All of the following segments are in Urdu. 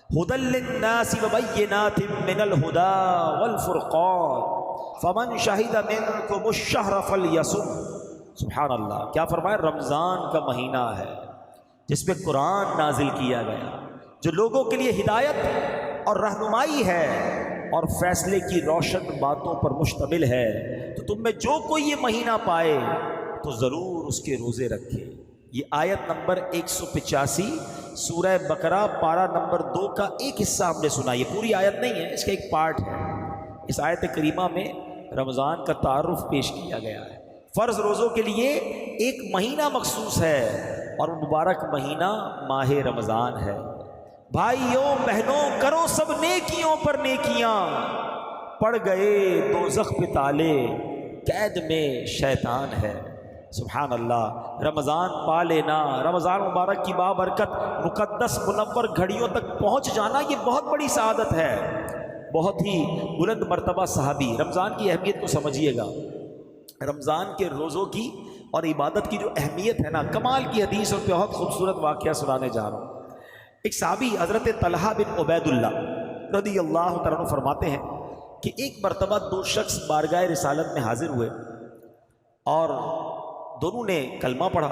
ہدی للناس وبینات من الہدی والفرقان فمن شہد منکم الشہر فلیصم۔ سبحان اللہ، کیا فرمایا؟ رمضان کا مہینہ ہے جس پہ قرآن نازل کیا گیا، جو لوگوں کے لیے ہدایت اور رہنمائی ہے اور فیصلے کی روشن باتوں پر مشتمل ہے، تو تم میں جو کوئی یہ مہینہ پائے تو ضرور اس کے روزے رکھے۔ یہ آیت نمبر 185 سورہ بقرہ پارہ نمبر 2 کا ایک حصہ ہم نے سنا۔ یہ پوری آیت نہیں ہے، اس کا ایک پارٹ ہے۔ اس آیت کریمہ میں رمضان کا تعارف پیش کیا گیا ہے۔ فرض روزوں کے لیے ایک مہینہ مخصوص ہے اور مبارک مہینہ ماہ رمضان ہے۔ بھائیوں بہنوں، کرو سب نیکیوں پر نیکیاں، پڑ گئے دوزخ پہ تالے، قید میں شیطان ہے۔ سبحان اللہ، رمضان پا لینا، رمضان مبارک کی بابرکت مقدس منور گھڑیوں تک پہنچ جانا، یہ بہت بڑی سعادت ہے، بہت ہی بلند مرتبہ صحابی۔ رمضان کی اہمیت کو سمجھیے گا، رمضان کے روزوں کی اور عبادت کی جو اہمیت ہے نا، کمال کی حدیث اور بہت خوبصورت واقعہ سنانے جا رہا ہوں۔ ایک صحابی حضرت طلحہ بن عبید اللہ رضی اللہ تعالیٰ عنہ فرماتے ہیں کہ ایک مرتبہ دو شخص بارگاہ رسالت میں حاضر ہوئے اور دونوں نے کلمہ پڑھا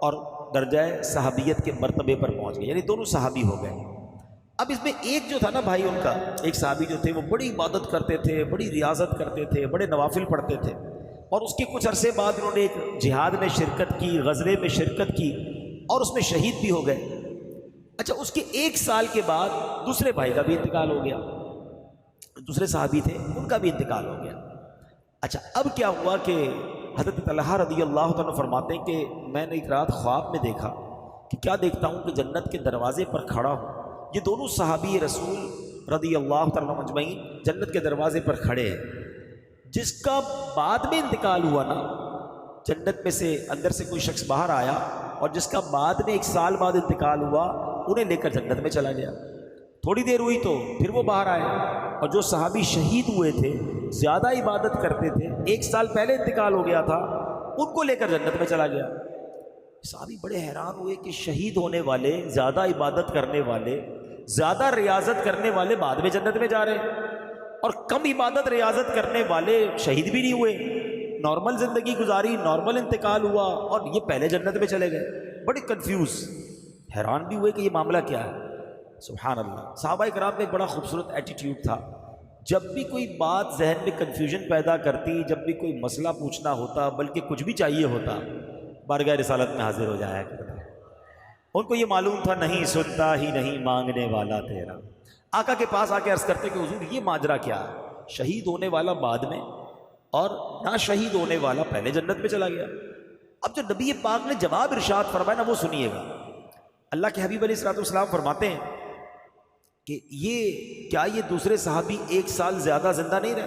اور درجہ صحابیت کے مرتبے پر پہنچ گئے، یعنی دونوں صحابی ہو گئے۔ اب اس میں ایک جو تھا نا بھائی، ان کا ایک صحابی جو تھے وہ بڑی عبادت کرتے تھے، بڑی ریاضت کرتے تھے، بڑے نوافل پڑھتے تھے، اور اس کے کچھ عرصے بعد انہوں نے ایک جہاد میں شرکت کی، غزوے میں شرکت کی اور اس میں شہید بھی ہو گئے۔ اچھا، اس کے ایک سال کے بعد دوسرے بھائی کا بھی انتقال ہو گیا، دوسرے صحابی تھے ان کا بھی انتقال ہو گیا۔ اچھا، اب کیا ہوا کہ حضرت طلحہ رضی اللہ تعالیٰ فرماتے ہیں کہ میں نے ایک رات خواب میں دیکھا کہ کیا دیکھتا ہوں کہ جنت کے دروازے پر کھڑا ہوں، یہ دونوں صحابی رسول رضی اللہ تعالیٰ مجمعین جنت کے دروازے پر کھڑے ہیں۔ جس کا بعد میں انتقال ہوا نا، جنت میں سے اندر سے کوئی شخص باہر آیا اور جس کا بعد میں ایک سال بعد انتقال ہوا، انہیں لے کر جنت میں چلا گیا۔ تھوڑی دیر ہوئی تو پھر وہ باہر آئے، اور جو صحابی شہید ہوئے تھے، زیادہ عبادت کرتے تھے، ایک سال پہلے انتقال ہو گیا تھا، ان کو لے کر جنت میں چلا گیا۔ صحابی بڑے حیران ہوئے کہ شہید ہونے والے، زیادہ عبادت کرنے والے، زیادہ ریاضت کرنے والے بعد میں جنت میں جا رہے ہیں، اور کم عبادت ریاضت کرنے والے شہید بھی نہیں ہوئے، نارمل زندگی گزاری، نارمل انتقال ہوا، اور یہ پہلے جنت میں چلے گئے۔ بڑے کنفیوز، حیران بھی ہوئے کہ یہ معاملہ کیا ہے۔ سبحان اللہ، صحابہ کرام کا ایک بڑا خوبصورت ایٹیٹیوڈ تھا، جب بھی کوئی بات ذہن میں کنفیوژن پیدا کرتی، جب بھی کوئی مسئلہ پوچھنا ہوتا، بلکہ کچھ بھی چاہیے ہوتا، بارگاہ رسالت میں حاضر ہو جایا کرتا۔ ان کو یہ معلوم تھا، نہیں سنتا ہی نہیں مانگنے والا تیرا۔ آقا کے پاس آ کے عرض کرتے کہ حضور یہ ماجرا کیا ہے، شہید ہونے والا بعد میں اور نہ شہید ہونے والا پہلے جنت میں چلا گیا۔ اب جو نبی پاک نے جواب ارشاد فرمایا نا، وہ سنیے گا۔ اللہ کے حبیب علیہ الصلوۃ والسلام فرماتے ہیں کہ کیا یہ دوسرے صحابی ایک سال زیادہ زندہ نہیں رہے؟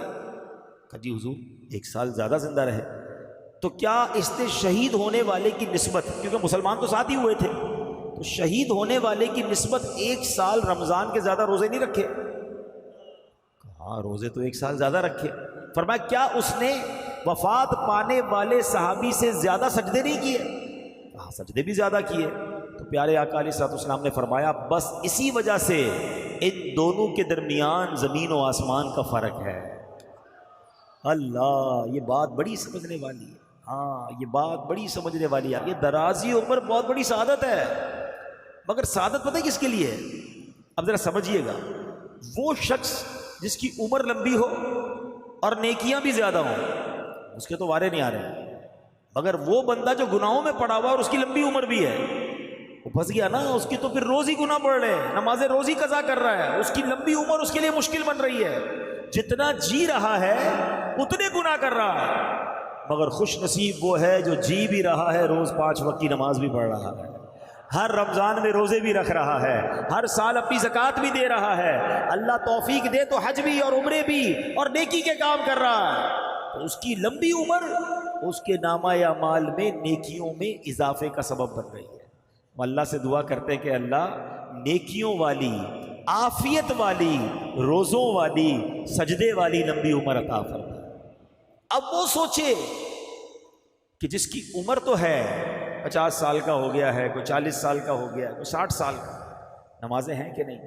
کہ جی حضور ایک سال زیادہ زندہ رہے۔ تو کیا اس نے شہید ہونے والے کی نسبت، کیونکہ مسلمان تو ساتھ ہی ہوئے تھے، تو شہید ہونے والے کی نسبت ایک سال رمضان کے زیادہ روزے نہیں رکھے؟ ہاں، روزے تو ایک سال زیادہ رکھے۔ فرمایا کیا اس نے وفات پانے والے صحابی سے زیادہ سجدے نہیں کیے؟ ہاں، سجدے بھی زیادہ کیے۔ تو پیارے آقا علیہ الصلوۃ والسلام نے فرمایا بس اسی وجہ سے ان دونوں کے درمیان زمین و آسمان کا فرق ہے۔ اللہ، یہ بات بڑی سمجھنے والی ہے۔ ہاں، یہ بات بڑی سمجھنے والی ہے۔ یہ درازی عمر بہت بڑی سعادت ہے، مگر سعادت پتہ ہے کس کے لیے ہے؟ اب ذرا سمجھیے گا، وہ شخص جس کی عمر لمبی ہو اور نیکیاں بھی زیادہ ہوں، اس کے تو وارے نہیں آ رہے، مگر وہ بندہ جو گناہوں میں پڑا ہوا اور اس کی لمبی عمر بھی ہے، وہ پھنس گیا نا، اس کی تو پھر روز ہی گناہ بڑھ رہے ہیں، نماز روزی قضا کر رہا ہے، اس کی لمبی عمر اس کے لیے مشکل بن رہی ہے، جتنا جی رہا ہے اتنے گناہ کر رہا ہے۔ مگر خوش نصیب وہ ہے جو جی بھی رہا ہے، روز 5 وقت کی نماز بھی پڑھ رہا ہے، ہر رمضان میں روزے بھی رکھ رہا ہے، ہر سال اپنی زکوٰۃ بھی دے رہا ہے، اللہ توفیق دے تو حج بھی اور عمرے بھی اور نیکی کے کام کر رہا ہے، تو اس کی لمبی عمر اس کے نامہ اعمال میں نیکیوں میں اضافے کا سبب بن رہی ہے۔ ہم اللہ سے دعا کرتے ہیں کہ اللہ نیکیوں والی، عافیت والی، روزوں والی، سجدے والی لمبی عمر عطا فرمائے۔ اب وہ سوچے کہ جس کی عمر تو ہے 50 سال کا ہو گیا ہے، کوئی 40 سال کا ہو گیا ہے، کوئی 60 سال کا، نمازیں ہیں کہ نہیں؟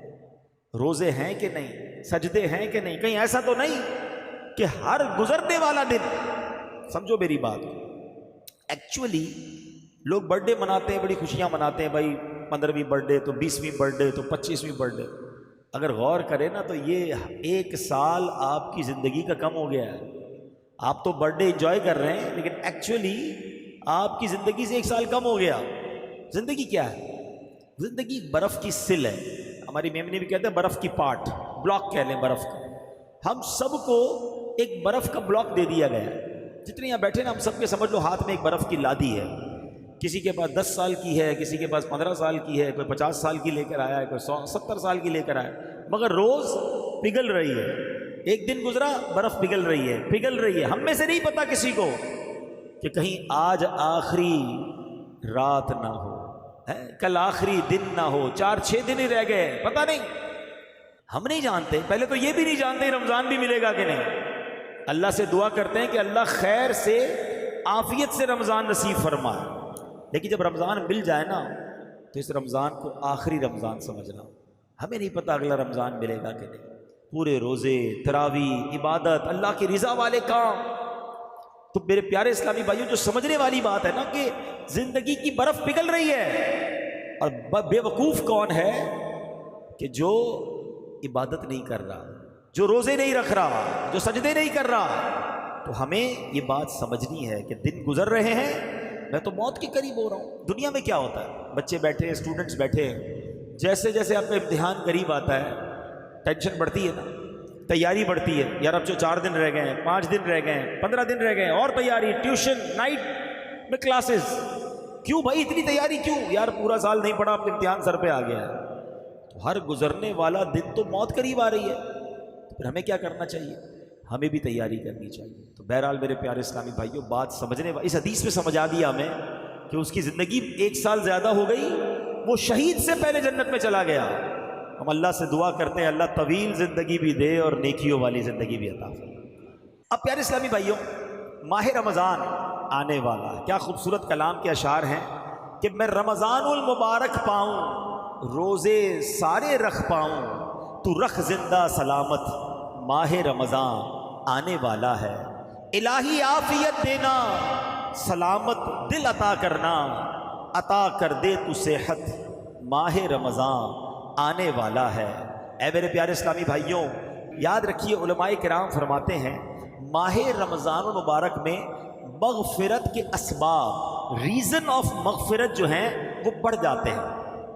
روزے ہیں کہ نہیں، سجدے ہیں کہ نہیں، کہیں ایسا تو نہیں کہ ہر گزرنے والا دن، سمجھو میری بات، ایکچولی لوگ برتھ ڈے مناتے ہیں، بڑی خوشیاں مناتے ہیں بھائی، 15ویں برتھ ڈے تو 20ویں برتھ ڈے تو 25ویں برتھ ڈے، اگر غور کریں نا تو یہ 1 سال آپ کی زندگی کا کم ہو گیا ہے. آپ تو برتھ ڈے انجوائے کر رہے ہیں لیکن ایکچولی آپ کی زندگی سے 1 سال کم ہو گیا. زندگی کیا ہے؟ زندگی برف کی سل ہے. ہماری میمنی بھی کہتے ہیں برف کی پاٹ، بلاک کہہ لیں برف کا. ہم سب کو ایک برف کا بلاک دے دیا گیا ہے. جتنے یہاں بیٹھے نا ہم سب کے سمجھ لو ہاتھ میں ایک برف کی لادی ہے. کسی کے پاس 10 سال کی ہے، کسی کے پاس 15 سال کی ہے، کوئی 50 سال کی لے کر آیا ہے، کوئی 70 سال کی لے کر آیا ہے، مگر روز پگھل رہی ہے. ایک دن گزرا برف پگھل رہی ہے، پگھل رہی ہے. ہم میں سے نہیں پتا کسی کو کہ کہیں آج آخری رات نہ ہو، کل آخری دن نہ ہو، 4-6 دن ہی رہ گئے، پتہ نہیں. ہم نہیں جانتے، پہلے تو یہ بھی نہیں جانتے رمضان بھی ملے گا کہ نہیں. اللہ سے دعا کرتے ہیں کہ اللہ خیر سے عافیت سے رمضان نصیب فرمائے. لیکن جب رمضان مل جائے نا تو اس رمضان کو آخری رمضان سمجھنا. ہمیں نہیں پتہ اگلا رمضان ملے گا کہ نہیں. پورے روزے، تراویح، عبادت، اللہ کی رضا والے کام. تو میرے پیارے اسلامی بھائیوں، جو سمجھنے والی بات ہے نا کہ زندگی کی برف پگھل رہی ہے، اور بے وقوف کون ہے کہ جو عبادت نہیں کر رہا، جو روزے نہیں رکھ رہا، جو سجدے نہیں کر رہا. تو ہمیں یہ بات سمجھنی ہے کہ دن گزر رہے ہیں، میں تو موت کے قریب ہو رہا ہوں. دنیا میں کیا ہوتا ہے، بچے بیٹھے ہیں، اسٹوڈنٹس بیٹھے ہیں، جیسے جیسے آپ کا امتحان قریب آتا ہے ٹینشن بڑھتی ہے نا، تیاری بڑھتی ہے. یار اب جو 4 دن رہ گئے ہیں، 5 دن رہ گئے ہیں، 15 دن رہ گئے ہیں، اور تیاری، ٹیوشن، نائٹ میں کلاسز. کیوں بھائی اتنی تیاری کیوں؟ یار پورا سال نہیں پڑھا، اب امتحان سر پہ آ گیا ہے. تو ہر گزرنے والا دن تو موت قریب آ رہی ہے. تو پھر ہمیں کیا کرنا چاہیے؟ ہمیں بھی تیاری کرنی چاہیے. تو بہرحال میرے پیارے اسلامی بھائیوں، بات سمجھنے اس حدیث میں سمجھا دیا ہمیں کہ اس کی زندگی 1 سال زیادہ ہو گئی، وہ شہید سے پہلے جنت میں چلا گیا. ہم اللہ سے دعا کرتے ہیں اللہ طویل زندگی بھی دے اور نیکیوں والی زندگی بھی عطا فرمائے. اب پیارے اسلامی بھائیوں، ماہ رمضان آنے والا ہے. کیا خوبصورت کلام کے اشعار ہیں کہ میں رمضان المبارک پاؤں، روزے سارے رکھ پاؤں، تو رکھ زندہ سلامت، ماہ رمضان آنے والا ہے. الہی عافیت دینا، سلامت دل عطا کرنا، عطا کر دے تو صحت، ماہ رمضان آنے والا ہے. اے میرے پیارے اسلامی بھائیوں، یاد رکھیے علماء کرام فرماتے ہیں ماہ رمضان المبارک میں مغفرت کے اسباب، ریزن آف مغفرت جو ہیں وہ بڑھ جاتے ہیں.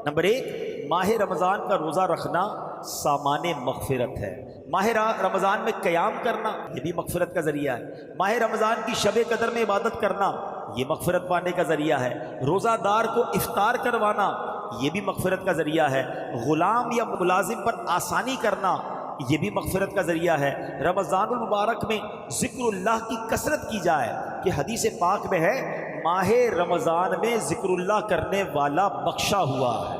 نمبر 1، ماہ رمضان کا روزہ رکھنا سامان مغفرت ہے. ماہ رمضان میں قیام کرنا یہ بھی مغفرت کا ذریعہ ہے. ماہ رمضان کی شب قدر میں عبادت کرنا یہ مغفرت پانے کا ذریعہ ہے. روزہ دار کو افطار کروانا یہ بھی مغفرت کا ذریعہ ہے. غلام یا ملازم پر آسانی کرنا یہ بھی مغفرت کا ذریعہ ہے. رمضان المبارک میں ذکر اللہ کی کثرت کی جائے کہ حدیث پاک میں ہے ماہ رمضان میں ذکر اللہ کرنے والا بخشا ہوا ہے.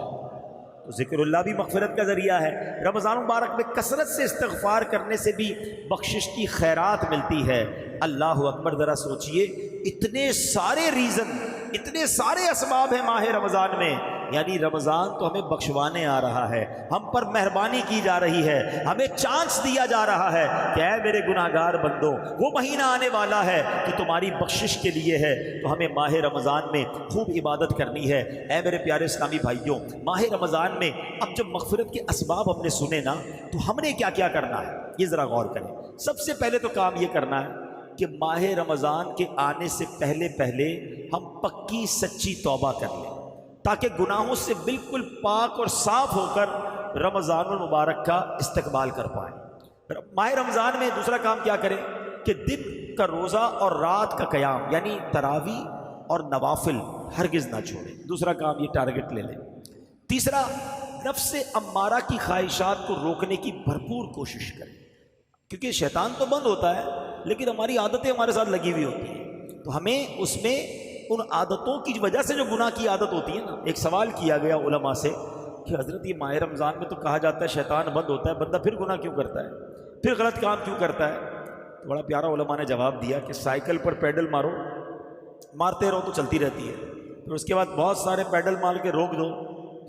تو ذکر اللہ بھی مغفرت کا ذریعہ ہے. رمضان مبارک میں کثرت سے استغفار کرنے سے بھی بخشش کی خیرات ملتی ہے. اللہ اکبر. ذرا سوچئے، اتنے سارے ریزن، اتنے سارے اسباب ہیں ماہ رمضان میں. یعنی رمضان تو ہمیں بخشوانے آ رہا ہے، ہم پر مہربانی کی جا رہی ہے، ہمیں چانس دیا جا رہا ہے کہ اے میرے گناہگار بندوں، وہ مہینہ آنے والا ہے کہ تمہاری بخشش کے لیے ہے. تو ہمیں ماہ رمضان میں خوب عبادت کرنی ہے. اے میرے پیارے اسلامی بھائیوں، ماہ رمضان میں اب جب مغفرت کے اسباب ہم نے سنے نا تو ہم نے کیا کیا کرنا ہے یہ ذرا غور کریں. سب سے پہلے تو کام یہ کرنا ہے کہ ماہ رمضان کے آنے سے پہلے ہم پکی سچی توبہ کر لیں تاکہ گناہوں سے بالکل پاک اور صاف ہو کر رمضان المبارک کا استقبال کر پائیں. ماہ رمضان میں دوسرا کام کیا کریں کہ دن کا روزہ اور رات کا قیام یعنی تراویح اور نوافل ہرگز نہ چھوڑیں. دوسرا کام یہ ٹارگٹ لے لیں. تیسرا، نفس امارہ کی خواہشات کو روکنے کی بھرپور کوشش کریں، کیونکہ شیطان تو بند ہوتا ہے لیکن ہماری عادتیں ہمارے ساتھ لگی ہوئی ہوتی ہیں. تو ہمیں اس میں ان عادتوں کی وجہ سے جو گناہ کی عادت ہوتی ہے نا. ایک سوال کیا گیا علماء سے کہ حضرت یہ ماہ رمضان میں تو کہا جاتا ہے شیطان بند ہوتا ہے، بندہ پھر گناہ کیوں کرتا ہے، پھر غلط کام کیوں کرتا ہے؟ تو بڑا پیارا علماء نے جواب دیا کہ سائیکل پر پیڈل مارتے رہو تو چلتی رہتی ہے، پھر اس کے بعد بہت سارے پیڈل مار کے روک دو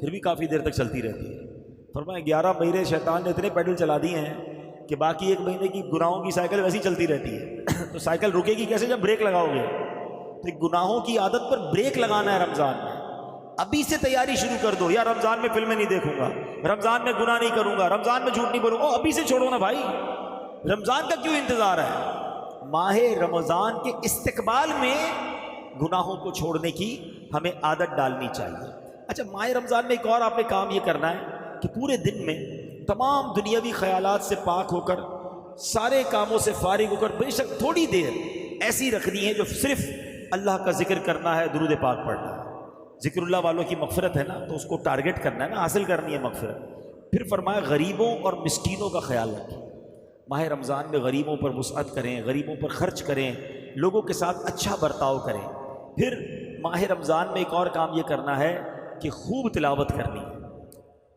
پھر بھی کافی دیر تک چلتی رہتی ہے. فرمایا 11 مہینے شیطان نے اتنے پیڈل چلا دیے ہیں کہ باقی 1 مہینے کی گناہوں کی سائیکل ویسی چلتی رہتی ہے تو سائیکل رکے گی کیسے جب بریک لگاؤ گے؟ تو گناہوں کی عادت پر بریک لگانا ہے رمضان میں، ابھی سے تیاری شروع کر دو. یا رمضان میں فلمیں نہیں دیکھوں گا، رمضان میں گناہ نہیں کروں گا، رمضان میں جھوٹ نہیں بولوں گا. ابھی سے چھوڑو نا بھائی، رمضان کا کیوں انتظار ہے؟ ماہ رمضان کے استقبال میں گناہوں کو چھوڑنے کی ہمیں عادت ڈالنی چاہیے. اچھا، ماہ رمضان میں ایک اور آپ نے کام یہ کرنا ہے کہ پورے دن میں تمام دنیاوی خیالات سے پاک ہو کر، سارے کاموں سے فارغ ہو کر، بے شک تھوڑی دیر ایسی رکھنی ہے جو صرف اللہ کا ذکر کرنا ہے، درود پاک پڑھنا ہے. ذکر اللہ والوں کی مغفرت ہے نا، تو اس کو ٹارگٹ کرنا ہے نا، حاصل کرنی ہے مغفرت. پھر فرمایا غریبوں اور مسکینوں کا خیال رکھیں. ماہ رمضان میں غریبوں پر وسعت کریں، غریبوں پر خرچ کریں، لوگوں کے ساتھ اچھا برتاؤ کریں. پھر ماہ رمضان میں ایک اور کام یہ کرنا ہے کہ خوب تلاوت کرنی ہے.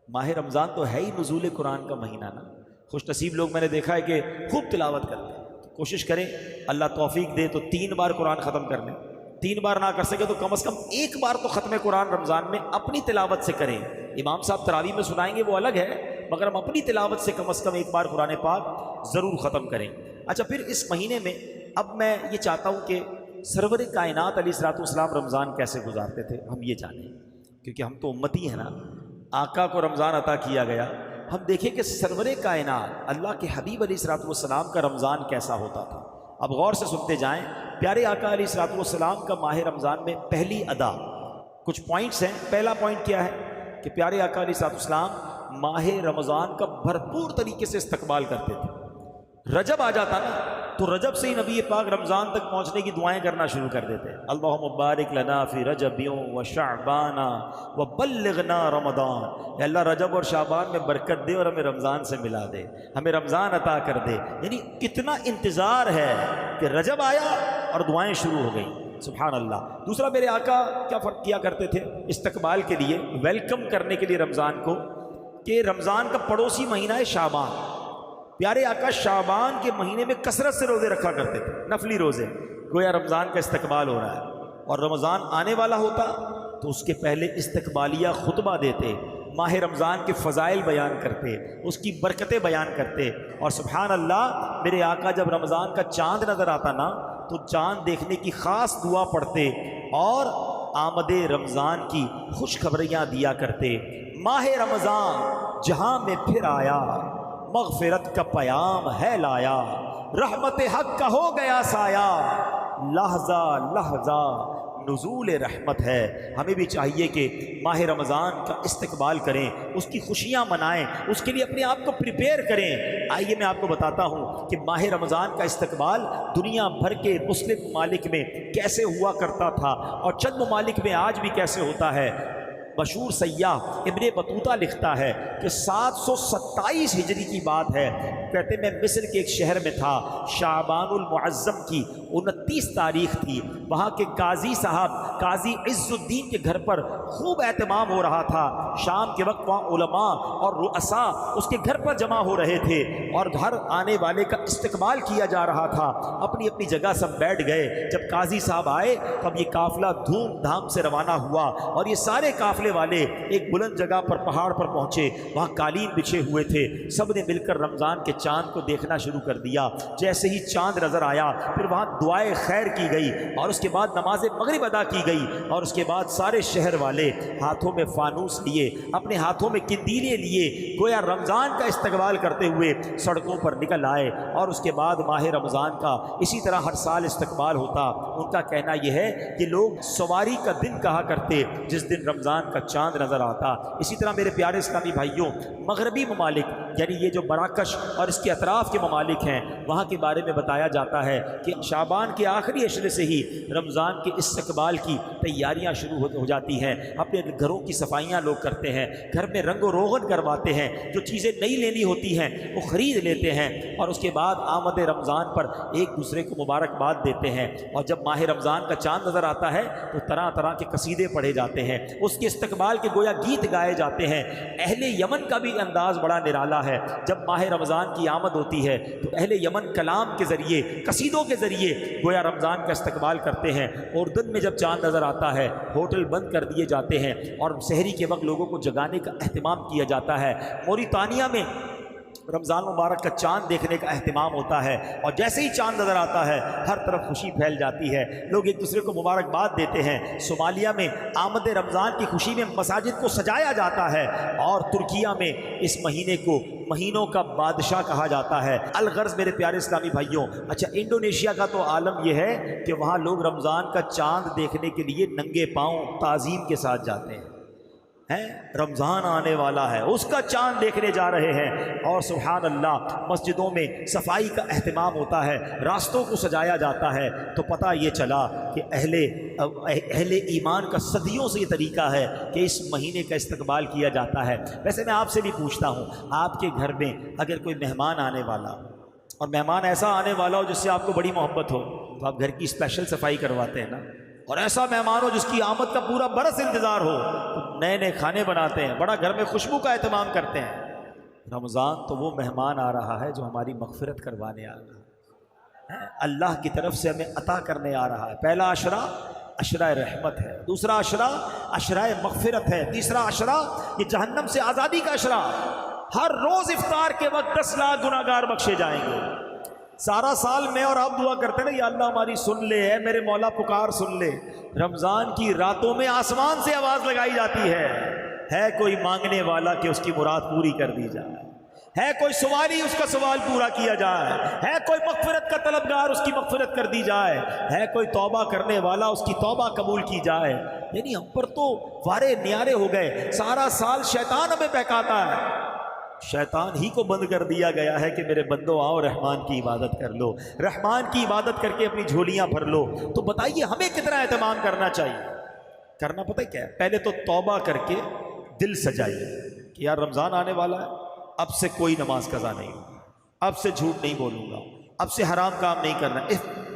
ماہ رمضان تو ہے ہی نزول قرآن کا مہینہ نا. خوش نصیب لوگ میں نے دیکھا ہے کہ خوب تلاوت کرتے ہیں. کوشش کریں اللہ توفیق دے تو 3 بار قرآن ختم کر لیں. 3 بار نہ کر سکے تو کم از کم 1 بار تو ختم قرآن رمضان میں اپنی تلاوت سے کریں. امام صاحب تراویح میں سنائیں گے وہ الگ ہے، مگر ہم اپنی تلاوت سے کم از کم 1 بار قرآن پاک ضرور ختم کریں. اچھا، پھر اس مہینے میں اب میں یہ چاہتا ہوں کہ سرور کائنات علیہ الصلوۃ والسلام رمضان کیسے گزارتے تھے ہم یہ جانیں، کیونکہ ہم تو امتی ہیں نا. آقا کو رمضان عطا کیا گیا، ہم دیکھیں کہ سرور کائنات اللہ کے حبیب علیہ الصلوۃ والسلام کا رمضان کیسا ہوتا تھا. اب غور سے سنتے جائیں. پیارے آقا علیہ الصلوۃ والسلام کا ماہ رمضان میں پہلی ادا کچھ پوائنٹس ہیں. پہلا پوائنٹ کیا ہے کہ پیارے آقا علیہ الصلوۃ والسلام ماہ رمضان کا بھرپور طریقے سے استقبال کرتے تھے. رجب آ جاتا نا تو رجب سے ہی نبی پاک رمضان تک پہنچنے کی دعائیں کرنا شروع کر دیتے. اللہم بارک لنا فی رجب و شعبان و بلغنا رمضان. اے اللہ رجب اور شعبان میں برکت دے اور ہمیں رمضان سے ملا دے، ہمیں رمضان عطا کر دے. یعنی کتنا انتظار ہے کہ رجب آیا اور دعائیں شروع ہو گئیں. سبحان اللہ. دوسرا، میرے آقا کیا فرق کیا کرتے تھے استقبال کے لیے، ویلکم کرنے کے لیے رمضان کو، کہ رمضان کا پڑوسی مہینہ ہے شعبان. پیارے آقا شعبان کے مہینے میں کثرت سے روزے رکھا کرتے تھے، نفلی روزے. گویا رمضان کا استقبال ہو رہا ہے اور رمضان آنے والا ہوتا تو اس کے پہلے استقبالیہ خطبہ دیتے، ماہ رمضان کے فضائل بیان کرتے، اس کی برکتیں بیان کرتے. اور سبحان اللہ، میرے آقا جب رمضان کا چاند نظر آتا نا تو چاند دیکھنے کی خاص دعا پڑھتے اور آمد رمضان کی خوشخبریاں دیا کرتے. ماہ رمضان جہاں میں پھر آیا، مغفرت کا پیام ہے لایا، رحمت حق کا ہو گیا سایہ، لحظہ لحظہ نزول رحمت ہے. ہمیں بھی چاہیے کہ ماہ رمضان کا استقبال کریں، اس کی خوشیاں منائیں، اس کے لیے اپنے آپ کو پریپیئر کریں. آئیے میں آپ کو بتاتا ہوں کہ ماہ رمضان کا استقبال دنیا بھر کے مسلم ممالک میں کیسے ہوا کرتا تھا اور چند ممالک میں آج بھی کیسے ہوتا ہے. مشہور سیاح ابن بطوطہ لکھتا ہے کہ 727 ہجری کی بات ہے. کہتے میں مصر کے ایک شہر میں تھا، شعبان المعظم کی 29 تاریخ تھی. وہاں کے قاضی صاحب قاضی عز الدین کے گھر پر خوب اہتمام ہو رہا تھا. شام کے وقت وہاں علماء اور رؤساء اس کے گھر پر جمع ہو رہے تھے اور ہر آنے والے کا استقبال کیا جا رہا تھا. اپنی اپنی جگہ سب بیٹھ گئے. جب قاضی صاحب آئے تب یہ قافلہ دھوم دھام سے روانہ ہوا اور یہ سارے قافلے والے ایک بلند جگہ پر پہاڑ پر پہنچے. وہاں قالین بچھے ہوئے تھے. سب نے مل کر رمضان کے چاند کو دیکھنا شروع کر دیا. جیسے ہی چاند نظر آیا پھر وہاں دعائے خیر کی گئی اور اس کے بعد نماز مغرب ادا کی گئی اور اس کے بعد سارے شہر والے ہاتھوں میں فانوس لیے، اپنے ہاتھوں میں قندیلیں لیے، گویا رمضان کا استقبال کرتے ہوئے سڑکوں پر نکل آئے. اور اس کے بعد ماہ رمضان کا اسی طرح ہر سال استقبال ہوتا. ان کا کہنا یہ ہے کہ لوگ سواری کا دن کہا کرتے جس دن رمضان کا چاند نظر آتا. اسی طرح میرے پیارے اسلامی بھائیوں، مغربی ممالک یعنی یہ جو مراکش اور اس کے اطراف کے ممالک ہیں وہاں کے بارے میں بتایا جاتا ہے کہ شعبان کے آخری عشرے سے ہی رمضان کے استقبال کی تیاریاں شروع ہو جاتی ہیں. اپنے گھروں کی صفائیاں لوگ کرتے ہیں، گھر میں رنگ و روغن کرواتے ہیں، جو چیزیں نئی لینی ہوتی ہیں وہ خرید لیتے ہیں اور اس کے بعد آمد رمضان پر ایک دوسرے کو مبارکباد دیتے ہیں. اور جب ماہ رمضان کا چاند نظر آتا ہے تو طرح طرح کے قصیدے پڑھے جاتے ہیں، اس کے استقبال کے گویا گیت گائے جاتے ہیں. اہل یمن کا بھی انداز بڑا نرالا ہے. جب ماہ رمضان کی آمد ہوتی ہے تو اہل یمن کلام کے ذریعے، قصیدوں کے ذریعے گویا رمضان کا استقبال کرتے ہیں۔ اردن میں جب چاند نظر آتا ہے ہوٹل بند کر دیے جاتے ہیں اور سحری کے وقت لوگوں کو جگانے کا اہتمام کیا جاتا ہے۔ موریتانیہ میں رمضان مبارک کا چاند دیکھنے کا اہتمام ہوتا ہے، اور جیسے ہی چاند نظر آتا ہے ہر طرف خوشی پھیل جاتی ہے، لوگ ایک دوسرے کو مبارکباد دیتے ہیں۔ صومالیہ میں آمد رمضان کی خوشی میں مساجد کو سجایا جاتا ہے، اور ترکیہ میں اس مہینے کو مہینوں کا بادشاہ کہا جاتا ہے۔ الغرض میرے پیارے اسلامی بھائیوں، اچھا انڈونیشیا کا تو عالم یہ ہے کہ وہاں لوگ رمضان کا چاند دیکھنے کے لیے ننگے پاؤں تعظیم کے ساتھ جاتے ہیں۔ رمضان آنے والا ہے، اس کا چاند دیکھنے جا رہے ہیں، اور سبحان اللہ مسجدوں میں صفائی کا اہتمام ہوتا ہے، راستوں کو سجایا جاتا ہے۔ تو پتہ یہ چلا کہ اہل ایمان کا صدیوں سے یہ طریقہ ہے کہ اس مہینے کا استقبال کیا جاتا ہے۔ ویسے میں آپ سے بھی پوچھتا ہوں، آپ کے گھر میں اگر کوئی مہمان آنے والا، اور مہمان ایسا آنے والا ہو جس سے آپ کو بڑی محبت ہو، تو آپ گھر کی اسپیشل صفائی کرواتے ہیں نا؟ اور ایسا مہمان ہو جس کی آمد کا پورا برس انتظار ہو تو نئے نئے کھانے بناتے ہیں، بڑا گھر میں خوشبو کا اہتمام کرتے ہیں۔ رمضان تو وہ مہمان آ رہا ہے جو ہماری مغفرت کروانے آ رہا ہے، اللہ کی طرف سے ہمیں عطا کرنے آ رہا ہے۔ پہلا عشرہ عشرہ رحمت ہے، دوسرا عشرہ عشرہ مغفرت ہے، تیسرا عشرہ یہ جہنم سے آزادی کا عشرہ۔ ہر روز افطار کے وقت 10 لاکھ گناہگار بخشے جائیں گے۔ سارا سال میں اور آپ دعا کرتے ہیں نا، یا اللہ ہماری سن لے، ہے میرے مولا پکار سن لے۔ رمضان کی راتوں میں آسمان سے آواز لگائی جاتی ہے کوئی مانگنے والا کہ اس کی مراد پوری کر دی جائے، ہے کوئی سوالی اس کا سوال پورا کیا جائے، ہے کوئی مغفرت کا طلبگار اس کی مغفرت کر دی جائے، ہے کوئی توبہ کرنے والا اس کی توبہ قبول کی جائے۔ یعنی ہم پر تو وارے نیارے ہو گئے، سارا سال شیطان ہمیں بہکاتا ہے، شیطان ہی کو بند کر دیا گیا ہے کہ میرے بندو آؤ رحمان کی عبادت کر لو، رحمان کی عبادت کر کے اپنی جھولیاں بھر لو۔ تو بتائیے ہمیں کتنا اہتمام کرنا چاہیے؟ کرنا پتہ کیا ہے؟ پہلے تو توبہ کر کے دل سجائیے کہ یار رمضان آنے والا ہے، اب سے کوئی نماز قضا نہیں ہوگی، اب سے جھوٹ نہیں بولوں گا، اب سے حرام کام نہیں کرنا،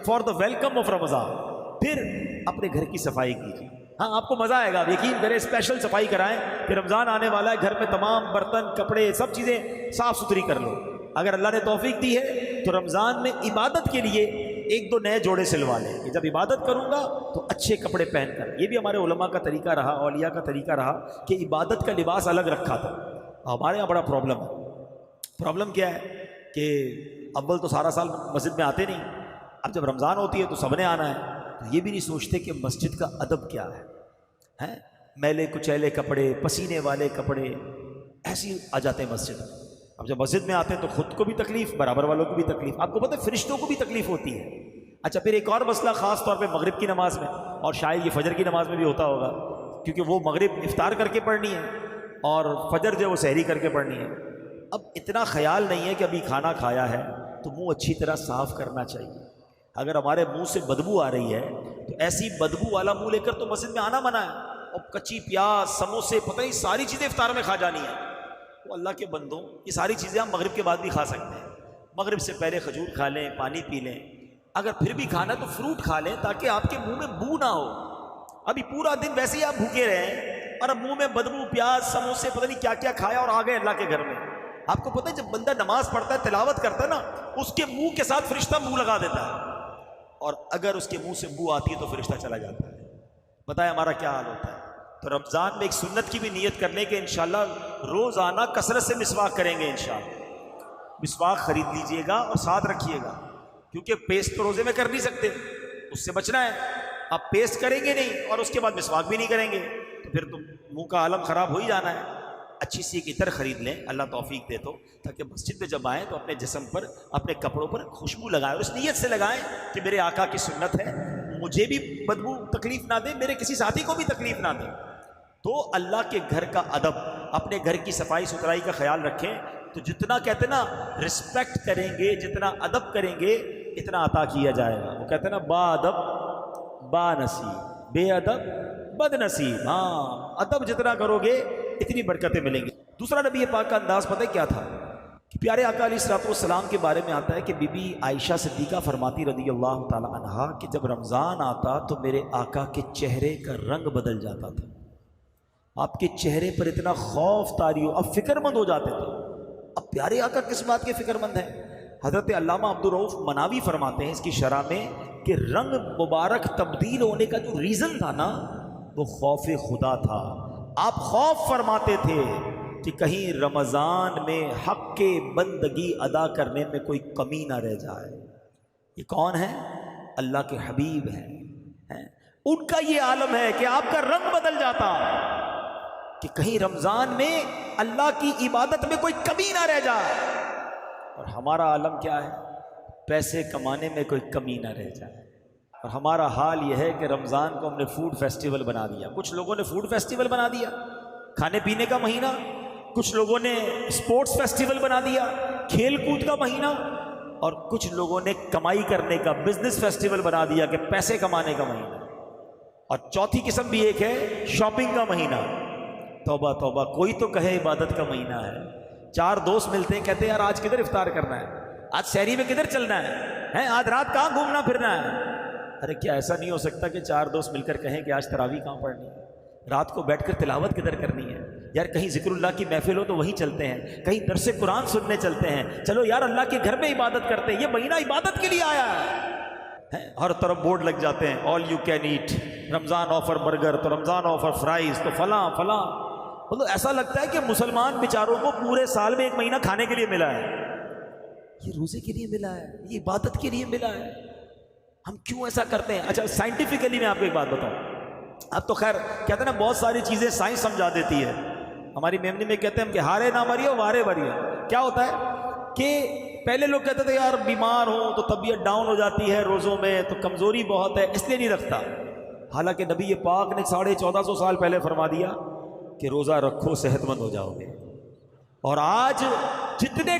فار دا ویلکم آف رمضان۔ پھر اپنے گھر کی صفائی کیجیے، ہاں آپ کو مزہ آئے گا، یقین کریں اسپیشل صفائی کرائیں کہ رمضان آنے والا ہے، گھر میں تمام برتن کپڑے سب چیزیں صاف ستھری کر لو۔ اگر اللہ نے توفیق دی ہے تو رمضان میں عبادت کے لیے 1-2 نئے جوڑے سلوا لیں کہ جب عبادت کروں گا تو اچھے کپڑے پہن کر۔ یہ بھی ہمارے علماء کا طریقہ رہا، اولیاء کا طریقہ رہا کہ عبادت کا لباس الگ رکھا تھا۔ ہمارے یہاں بڑا پرابلم کیا ہے کہ اول تو سارا سال مسجد میں آتے نہیں، اب جب رمضان ہوتی ہے تو سب نے آنا ہے، تو یہ بھی نہیں سوچتے کہ مسجد کا ادب کیا ہے۔ میلے کچیلے کپڑے، پسینے والے کپڑے ایسے آ جاتے ہیں مسجد میں۔ اب جب مسجد میں آتے ہیں تو خود کو بھی تکلیف، برابر والوں کو بھی تکلیف، آپ کو پتہ ہے فرشتوں کو بھی تکلیف ہوتی ہے۔ اچھا پھر ایک اور مسئلہ خاص طور پہ مغرب کی نماز میں، اور شاید یہ فجر کی نماز میں بھی ہوتا ہوگا، کیونکہ وہ مغرب افطار کر کے پڑھنی ہے اور فجر جو ہے وہ سحری کر کے پڑھنی ہے۔ اب اتنا خیال نہیں ہے کہ ابھی کھانا کھایا ہے تو منہ اچھی طرح صاف کرنا چاہیے۔ اگر ہمارے منہ سے بدبو آ رہی ہے تو ایسی بدبو والا منہ لے کر تو مسجد میں آنا منع ہے، اور کچی پیاز سموسے پتہ نہیں ساری چیزیں افطار میں کھا جانی ہیں۔ وہ اللہ کے بندوں، یہ ساری چیزیں ہم مغرب کے بعد بھی کھا سکتے ہیں، مغرب سے پہلے کھجور کھا لیں، پانی پی لیں، اگر پھر بھی کھانا تو فروٹ کھا لیں تاکہ آپ کے منہ میں بو نہ ہو۔ ابھی پورا دن ویسے ہی آپ بھوکے رہیں اور اب منہ میں بدبو، پیاز سموسے پتہ نہیں کیا کیا کھایا اور آ گئے اللہ کے گھر میں۔ آپ کو پتہ ہے جب بندہ نماز پڑھتا ہے، تلاوت کرتا ہے نا، اس کے منہ کے ساتھ فرشتہ منہ لگا دیتا ہے، اور اگر اس کے منہ سے بو آتی ہے تو فرشتہ چلا جاتا ہے۔ بتائیں ہمارا کیا حال ہوتا ہے؟ تو رمضان میں ایک سنت کی بھی نیت کرنے کے انشاءاللہ روزانہ کثرت سے مسواک کریں گے انشاءاللہ۔ مسواک خرید لیجئے گا اور ساتھ رکھیے گا، کیونکہ پیسٹ تو روزے میں کر نہیں سکتے، اس سے بچنا ہے۔ آپ پیسٹ کریں گے نہیں اور اس کے بعد مسواک بھی نہیں کریں گے تو پھر تو منہ کا عالم خراب ہو ہی جانا ہے۔ اچھی سی ایک عطر خرید لیں، اللہ توفیق دے تو، تاکہ مسجد میں جب آئیں تو اپنے جسم پر، اپنے کپڑوں پر خوشبو لگائیں، اور اس نیت سے لگائیں کہ میرے آقا کی سنت ہے، مجھے بھی بدبو تکلیف نہ دے، میرے کسی ساتھی کو بھی تکلیف نہ دے۔ تو اللہ کے گھر کا ادب، اپنے گھر کی صفائی ستھرائی کا خیال رکھیں، تو جتنا کہتے ہیں نا رسپیکٹ کریں گے، جتنا ادب کریں گے اتنا عطا کیا جائے گا۔ وہ کہتے ہیں نا با ادب با نصیب، بے ادب بد نصیب۔ ہاں ادب جتنا کرو گے اتنی برکتیں ملیں گی۔ دوسرا نبی پاک کا انداز پتہ ہے کیا تھا کہ پیارے آقا علیہ الصلوۃ والسلام کے بارے میں آتا ہے کہ بی بی عائشہ صدیقہ فرماتی رضی اللہ تعالی عنہا کہ جب رمضان آتا تو میرے آقا کے چہرے کا رنگ بدل جاتا تھا، آپ کے چہرے پر اتنا خوف طاری ہو، اب فکر مند ہو جاتے تھے۔ اب پیارے آقا کس بات کے فکر مند ہیں؟ حضرت علامہ عبدالرؤف مناوی فرماتے ہیں اس کی شرح میں کہ رنگ مبارک تبدیل ہونے کا جو ریزن تھا نا وہ خوف خدا تھا. آپ خوف فرماتے تھے کہ کہیں رمضان میں حق کے بندگی ادا کرنے میں کوئی کمی نہ رہ جائے. یہ کون ہے؟ اللہ کے حبیب ہیں. ان کا یہ عالم ہے کہ آپ کا رنگ بدل جاتا کہ کہیں رمضان میں اللہ کی عبادت میں کوئی کمی نہ رہ جائے. اور ہمارا عالم کیا ہے؟ پیسے کمانے میں کوئی کمی نہ رہ جائے. اور ہمارا حال یہ ہے کہ رمضان کو ہم نے فوڈ فیسٹیول بنا دیا. کچھ لوگوں نے فوڈ فیسٹیول بنا دیا, کھانے پینے کا مہینہ. کچھ لوگوں نے اسپورٹس فیسٹیول بنا دیا, کھیل کود کا مہینہ. اور کچھ لوگوں نے کمائی کرنے کا بزنس فیسٹیول بنا دیا کہ پیسے کمانے کا مہینہ. اور چوتھی قسم بھی ایک ہے, شاپنگ کا مہینہ. توبہ توبہ, کوئی تو کہے عبادت کا مہینہ ہے. 4 دوست ملتے ہیں, کہتے ہیں یار آج کدھر افطار کرنا ہے, آج سحری میں کدھر چلنا ہے, آج رات کہاں گھومنا پھرنا ہے. ارے کیا ایسا نہیں ہو سکتا کہ 4 دوست مل کر کہیں کہ آج تراویح کہاں پڑھنی ہے, رات کو بیٹھ کر تلاوت کدھر کرنی ہے. یار کہیں ذکر اللہ کی محفل ہو تو وہیں چلتے ہیں, کہیں درس قرآن سننے چلتے ہیں, چلو یار اللہ کے گھر میں عبادت کرتے ہیں. یہ مہینہ عبادت کے لیے آیا ہے. ہر طرف بورڈ لگ جاتے ہیں, all you can eat, Ramzan offer burger, تو رمضان آفر فرائز, تو فلاں فلاں. مطلب ایسا لگتا ہے کہ مسلمان بیچاروں کو پورے سال میں 1 مہینہ کھانے کے لیے ملا ہے. یہ روزے کے لیے ملا ہے, یہ عبادت کے لیے ملا ہے. ہم کیوں ایسا کرتے ہیں؟ اچھا سائنٹیفکلی میں آپ کو ایک بات بتاؤں. اب تو خیر کہتے ہیں نا بہت ساری چیزیں سائنس سمجھا دیتی ہے. ہماری میمنی میں کہتے ہیں ہم کہ ہارے نہ مریے وارے بریے. کیا ہوتا ہے کہ پہلے لوگ کہتے تھے یار بیمار ہوں تو طبیعت ڈاؤن ہو جاتی ہے روزوں میں, تو کمزوری بہت ہے اس لیے نہیں رکھتا. حالانکہ نبی پاک نے 1450 سال پہلے فرما دیا کہ روزہ رکھو صحت مند ہو جاؤ گے. اور آج جتنے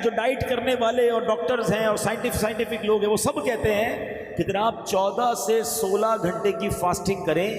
جو ڈائٹ کرنے والے اور ڈاکٹرز ہیں اور سائنٹیفک لوگ ہیں وہ سب کہتے ہیں کہ اگر آپ 14 سے 16 گھنٹے کی فاسٹنگ کریں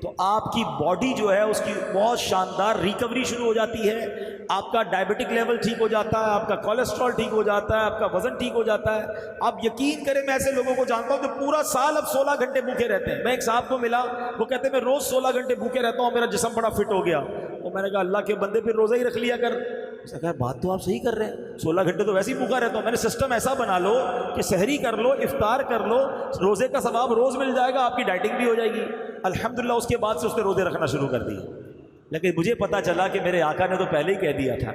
تو آپ کی باڈی جو ہے اس کی بہت شاندار ریکوری شروع ہو جاتی ہے. آپ کا ڈائبٹک لیول ٹھیک ہو جاتا ہے, آپ کا کولیسٹرول ٹھیک ہو جاتا ہے, آپ کا وزن ٹھیک ہو جاتا ہے. آپ یقین کریں میں ایسے لوگوں کو جانتا ہوں کہ پورا سال اب 16 گھنٹے بھوکے رہتے ہیں. میں ایک صاحب کو ملا, وہ کہتے ہیں میں روز 16 گھنٹے بھوکے رہتا ہوں, میرا جسم بڑا فٹ ہو گیا. تو میں نے کہا اللہ کے بندے پھر روزہ ہی رکھ لیا کر. اس نے کہا بات تو آپ صحیح کر رہے ہیں, 16 گھنٹے تو ویسے ہی بھوکا رہتا ہوں. میں نے سسٹم ایسا بنا لو کہ سحری کر لو, افطار کر لو, روزے کا ثواب روز مل جائے گا, آپ کی ڈائٹنگ بھی ہو جائے گی. الحمدللہ اس کے بعد سے اس نے روزے رکھنا شروع کر دیے. لیکن مجھے پتا چلا کہ میرے آقا نے تو پہلے ہی کہہ دیا تھا.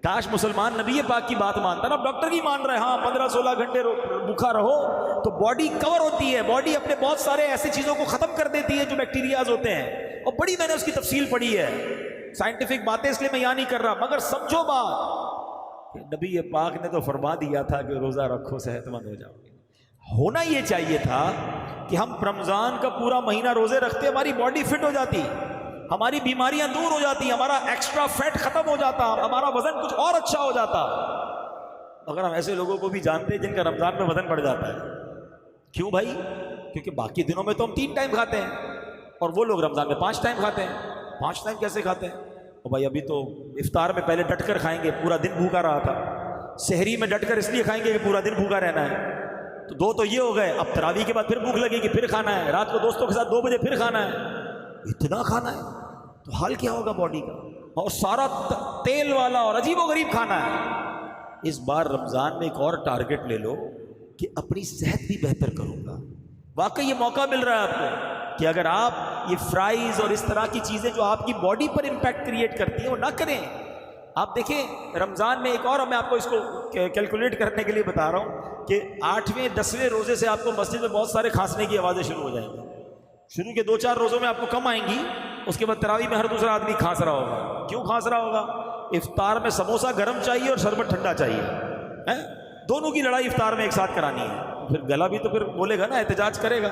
کاش مسلمان نبی پاک کی بات مانتا نا. اب ڈاکٹر کی مان رہے, ہاں 15-16 گھنٹے بھوکا رہو تو باڈی کور ہوتی ہے, باڈی اپنے بہت سارے ایسی چیزوں کو ختم کر دیتی ہے جو بیکٹیریاز ہوتے ہیں. اور بڑی میں نے اس کی تفصیل پڑھی ہے, سائنٹیفک باتیں اس لیے میں یہاں نہیں کر رہا, مگر سمجھو بات کہ نبی پاک نے تو فرما دیا تھا کہ روزہ رکھو صحت مند ہو جاؤ گے. ہونا یہ چاہیے تھا کہ ہم رمضان کا پورا مہینہ روزے رکھتے, ہماری باڈی فٹ ہو جاتی, ہماری بیماریاں دور ہو جاتی, ہمارا ایکسٹرا فیٹ ختم ہو جاتا, ہمارا وزن کچھ اور اچھا ہو جاتا. مگر ہم ایسے لوگوں کو بھی جانتے ہیں جن کا رمضان میں وزن بڑھ جاتا ہے. کیوں بھائی؟ کیونکہ باقی دنوں میں تو ہم 3 ٹائم کھاتے ہیں اور وہ لوگ رمضان میں 5 ٹائم کھاتے ہیں. 5 ٹائم کیسے کھاتے ہیں؟ اور بھائی ابھی تو افطار میں پہلے ڈٹ کر کھائیں گے, پورا دن بھوکا رہا تھا. سحری میں ڈٹ کر اس لیے کھائیں گے کہ پورا دن بھوکا رہنا ہے. تو 2 تو یہ ہو گئے, اب تراویح کے بعد پھر بھوک لگے گی, پھر کھانا ہے, رات کو دوستوں کے ساتھ 2 بجے پھر کھانا ہے. اتنا کھانا ہے تو حال کیا ہوگا باڈی کا, اور سارا تیل والا اور عجیب و غریب کھانا ہے. اس بار رمضان میں ایک اور ٹارگٹ لے لو کہ اپنی صحت بھی بہتر کروں گا. واقعی یہ موقع مل رہا ہے آپ کو کہ اگر آپ یہ فرائز اور اس طرح کی چیزیں جو آپ کی باڈی پر امپیکٹ کریٹ کرتی ہیں وہ نہ کریں. آپ دیکھیں رمضان میں ایک اور, میں آپ کو اس کو کیلکولیٹ کرنے کے لیے بتا رہا ہوں کہ 8ویں 10ویں روزے سے آپ کو مسجد میں بہت سارے کھانسنے کی آوازیں شروع ہو جائیں گی. شروع کے 2-4 روزوں میں آپ کو کم آئیں گی, اس کے بعد تراویح میں ہر دوسرا آدمی کھانس رہا ہوگا. کیوں کھانس رہا ہوگا؟ افطار میں سموسہ گرم چاہیے اور شربت ٹھنڈا چاہیے, دونوں کی لڑائی افطار میں ایک ساتھ کرانی ہے. پھر گلا بھی تو پھر بولے گا نا, احتجاج کرے گا,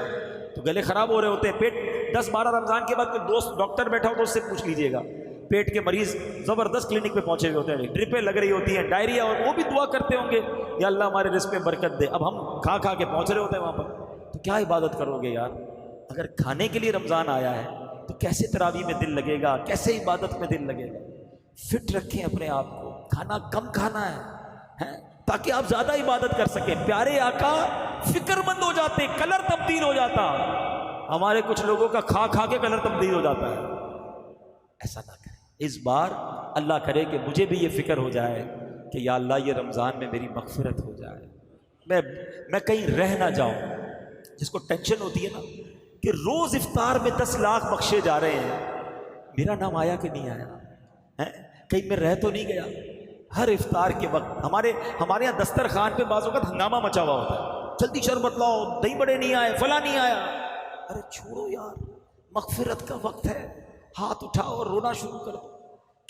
تو گلے خراب ہو رہے ہوتے ہیں. پیٹ 10-12 رمضان کے بعد کوئی دوست ڈاکٹر بیٹھا ہو تو اس سے پوچھ لیجئے گا, پیٹ کے مریض زبردست کلینک پہ پہنچے ہوئے ہوتے ہیں, ڈرپیں لگ رہی ہوتی ہیں, ڈائریا, اور وہ بھی دعا کرتے ہوں گے یا اللہ ہمارے رزق میں برکت دے. اب ہم کھا کے پہنچ رہے ہوتے ہیں وہاں پر, تو کیا عبادت کرو گے یار؟ اگر کھانے کے لیے رمضان آیا ہے تو کیسے تراویح میں دل لگے گا, کیسے عبادت میں دل لگے گا؟ فٹ رکھیں اپنے آپ کو, کھانا کم کھانا ہے تاکہ آپ زیادہ عبادت کر سکیں. پیارے آقا فکر مند ہو جاتے, کلر تبدیل ہو جاتا. ہمارے کچھ لوگوں کا کھا کے کلر تبدیل ہو جاتا ہے. ایسا نہ کریں. اس بار اللہ کرے کہ مجھے بھی یہ فکر ہو جائے کہ یا اللہ یہ رمضان میں میری مغفرت ہو جائے, میں کہیں رہ نہ جاؤں. جس کو ٹینشن ہوتی ہے نا کہ روز افطار میں 10 لاکھ بخشے جا رہے ہیں، میرا نام آیا کہ نہیں آیا، کہیں میں رہ تو نہیں گیا. ہر افطار کے وقت ہمارے یہاں دسترخوان پہ بعض اوقات ہنگامہ مچا ہوا ہوتا ہے، جلدی شربت لاؤ، دہی بڑے نہیں آئے، فلاں نہیں آیا. ارے چھوڑو یار، مغفرت کا وقت ہے، ہاتھ اٹھاؤ اور رونا شروع کرو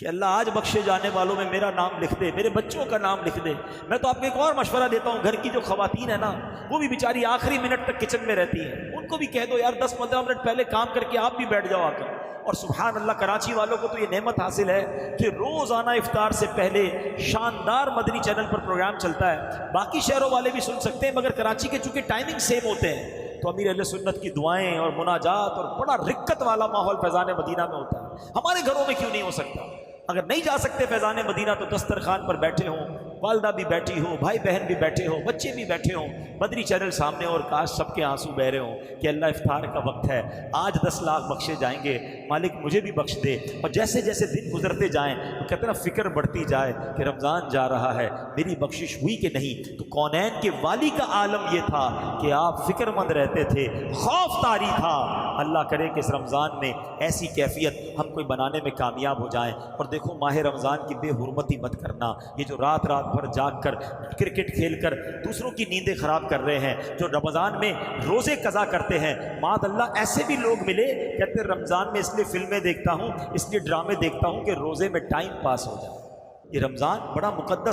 کہ اللہ آج بخشے جانے والوں میں میرا نام لکھ دے، میرے بچوں کا نام لکھ دے. میں تو آپ کو ایک اور مشورہ دیتا ہوں، گھر کی جو خواتین ہیں نا، وہ بھی بیچاری آخری منٹ تک کچن میں رہتی ہیں، ان کو بھی کہہ دو یار 10-15 منٹ پہلے کام کر کے آپ بھی بیٹھ جاؤ آ کر. اور سبحان اللہ، کراچی والوں کو تو یہ نعمت حاصل ہے کہ روزانہ افطار سے پہلے شاندار مدنی چینل پر پروگرام چلتا ہے. باقی شہروں والے بھی سن سکتے ہیں، مگر کراچی کے چونکہ ٹائمنگ سیم ہوتے ہیں تو امیر اہل سنت کی دعائیں اور مناجات اور بڑا رکت والا ماحول فیضان مدینہ میں ہوتا ہے. ہمارے گھروں میں کیوں نہیں ہو سکتا؟ اگر نہیں جا سکتے فیضان مدینہ تو دسترخوان پر بیٹھے ہوں، والدہ بھی بیٹھی ہو، بھائی بہن بھی بیٹھے ہو، بچے بھی بیٹھے ہوں، مدنی چینل سامنے، اور کاش سب کے آنسو بہ رہے ہوں کہ اللہ افطار کا وقت ہے، آج 10 لاکھ بخشے جائیں گے، مالک مجھے بھی بخش دے. اور جیسے جیسے دن گزرتے جائیں تو کہتے ہیں نا، فکر بڑھتی جائے کہ رمضان جا رہا ہے، میری بخشش ہوئی کہ نہیں. تو کونین کے والی کا عالم یہ تھا کہ آپ فکر مند رہتے تھے، خوف طاری تھا. اللہ کرے کہ اس رمضان میں ایسی کیفیت ہم کوئی بنانے میں کامیاب ہو جائیں. اور دیکھو، ماہ رمضان کی بے حرمتی مت کرنا. یہ جو رات بھر جاگ کر کرکٹ کھیل کر دوسروں کی نیندیں خراب کر رہے ہیں، جو رمضان میں روزے قضا کرتے ہیں، معاذ اللہ ایسے بھی لوگ ملے کہتے ہیں رمضان میں اس لیے فلمیں دیکھتا ہوں، اس لیے ڈرامے دیکھتا ہوں کہ روزے میں ٹائم پاس ہو جائے. یہ رمضان بڑا مقدس